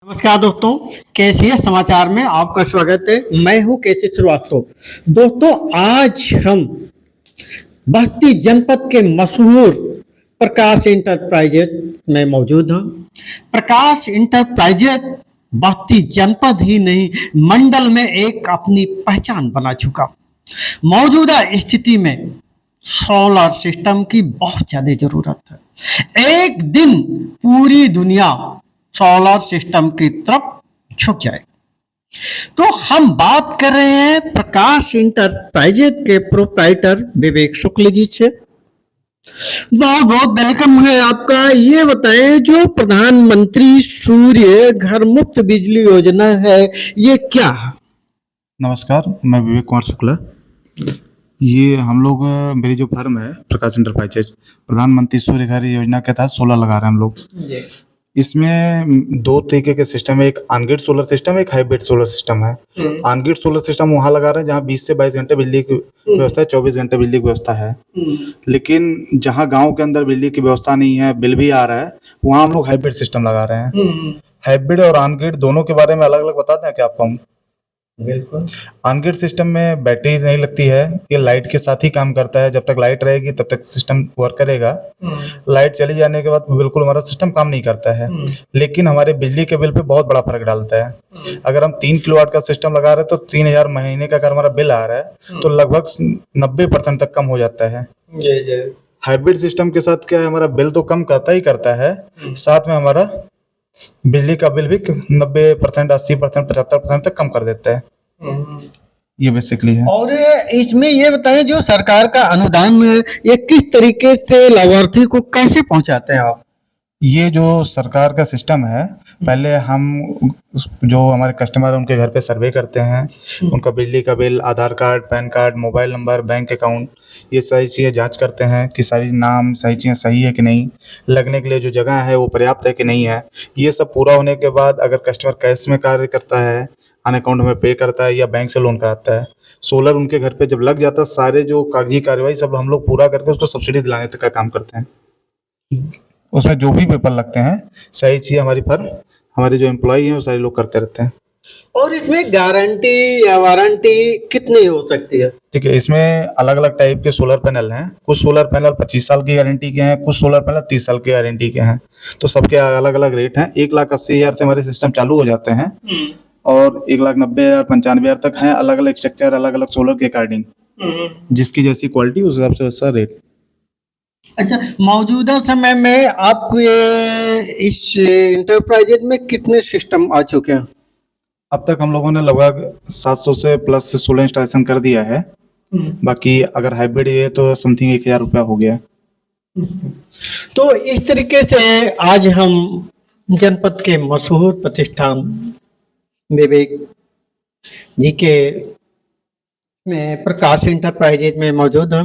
नमस्कार दोस्तों, केसीएस समाचार में आपका स्वागत है। मैं हूं केसी श्रीवास्तव। दोस्तों, आज हम बस्ती जनपद के मशहूर प्रकाश इंटरप्राइजेज में मौजूद हैं। प्रकाश इंटरप्राइजेज बस्ती जनपद ही नहीं, मंडल में एक अपनी पहचान बना चुका। मौजूदा स्थिति में सोलर सिस्टम की बहुत ज्यादा जरूरत है। एक दिन पूरी दुनिया सोलर सिस्टम की तरफ झुक जाए। तो हम बात कर रहे हैं प्रकाश इंटरप्राइजेज के प्रोप्राइटर विवेक शुक्ल जी से। बहुत बहुत वेलकम है आपका। ये बताएं, जो प्रधानमंत्री सूर्य घर मुफ्त बिजली योजना है, ये क्या है? नमस्कार, मैं विवेक कुमार शुक्ला। ये हम लोग मेरी जो फर्म है प्रकाश इंटरप्राइजेज, प्रधानमंत्री सूर्य घर योजना के तहत सोलर लगा रहे हैं हम लोग। इसमें दो तरीके के सिस्टम है, एक ऑन-ग्रिड सोलर सिस्टम, एक हाइब्रिड सोलर सिस्टम है। ऑन-ग्रिड सोलर सिस्टम वहाँ लगा रहे हैं जहाँ 20 से 22 घंटे बिजली की व्यवस्था है, 24 घंटे बिजली की व्यवस्था है। लेकिन जहाँ गांव के अंदर बिजली की व्यवस्था नहीं है, बिल भी आ रहा है, वहाँ हम लोग हाइब्रिड सिस्टम लगा रहे हैं। हाइब्रिड और ऑन-ग्रिड दोनों के बारे में अलग अलग बता दें क्या आपको हम? बिल्कुल। ऑन-ग्रिड सिस्टम में बैटरी नहीं लगती है, ये लाइट के साथ ही काम करता है। जब तक लाइट रहेगी तब तक सिस्टम वर्क करेगा। लाइट चली जाने के बाद बिल्कुल हमारा सिस्टम काम नहीं करता है, लेकिन हमारे बिजली के बिल पे बहुत बड़ा फर्क डालता है। अगर हम 3 किलोवाट का सिस्टम लगा रहे हैं तो 3000 महीने का अगर हमारा बिल आ रहा है तो लगभग 90% तक कम हो जाता है। हाइब्रिड सिस्टम के साथ क्या है, हमारा बिल तो कम करता ही करता है, साथ में हमारा बिजली का बिल भी 90%, 80%, 75% तक कम कर देता है। ये बेसिकली है। और इसमें ये बताएं, जो सरकार का अनुदान है, ये किस तरीके से लाभार्थी को कैसे पहुंचाते हैं आप? ये जो सरकार का सिस्टम है, पहले हम जो हमारे कस्टमर हैं उनके घर पे सर्वे करते हैं, उनका बिजली का bill, Aadhaar card, PAN card, mobile number, bank account, ये सारी चीज़ें जांच करते हैं कि सारी नाम सारी चीज़ें सही है कि नहीं, लगने के लिए जो जगह है वो पर्याप्त है कि नहीं है। ये सब पूरा होने के बाद अगर कस्टमर कैश में कार्य करता है, ऑन अकाउंट में पे करता है या बैंक से लोन कराता है, सोलर उनके घर पे जब लग जाता है, सारे जो कागजी कार्यवाही सब हम लोग पूरा करके उसको सब्सिडी दिलाने तक का काम करते हैं। उसमें जो भी पेपर लगते हैं, सही चीज़ हमारी फर्म, हमारे जो एम्प्लॉई हैं वो सारे लोग करते रहते हैं। और इसमें गारंटी या वारंटी कितनी हो सकती है? ठीक है, इसमें अलग अलग टाइप के सोलर पैनल हैं। कुछ सोलर पैनल 25 साल की गारंटी के हैं, कुछ सोलर पैनल 30 साल की गारंटी के हैं। तो सबके अलग अलग रेट हैं। 1,80,000 से हमारे सिस्टम चालू हो जाते हैं और 1,90,000, 95,000 तक हैं। अलग अलग स्ट्रक्चर, अलग अलग सोलर के अकॉर्डिंग, जिसकी जैसी क्वालिटी उस हिसाब से वैसा रेट। अच्छा, मौजूदा समय में आपको इस इंटरप्राइजेज में कितने सिस्टम आ चुके हैं? अब तक हम लोगों ने लगभग 700 से प्लस 16 इंस्टॉलेशन कर दिया है। बाकी अगर हाइब्रिड है तो समथिंग 1,000 रुपया हो गया। तो इस तरीके से आज हम जनपद के मशहूर प्रतिष्ठान विवेक जी के में प्रकाश इंटरप्राइजेज में मौजूद हैं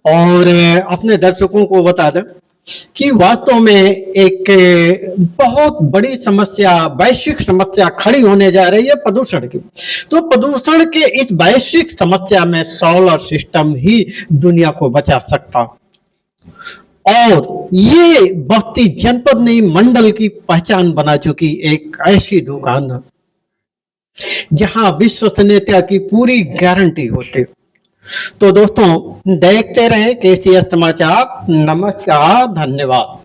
और अपने दर्शकों को बता दें कि वास्तव में एक बहुत बड़ी समस्या, वैश्विक समस्या खड़ी होने जा रही है प्रदूषण की। तो प्रदूषण के इस वैश्विक समस्या में सोलर सिस्टम ही दुनिया को बचा सकता। और ये बस्ती जनपद नहीं, मंडल की पहचान बना चुकी एक ऐसी दुकान है जहां विश्वसनीयता की पूरी गारंटी होती। तो दोस्तों, देखते रहें केसीएस समाचार। नमस्कार, धन्यवाद।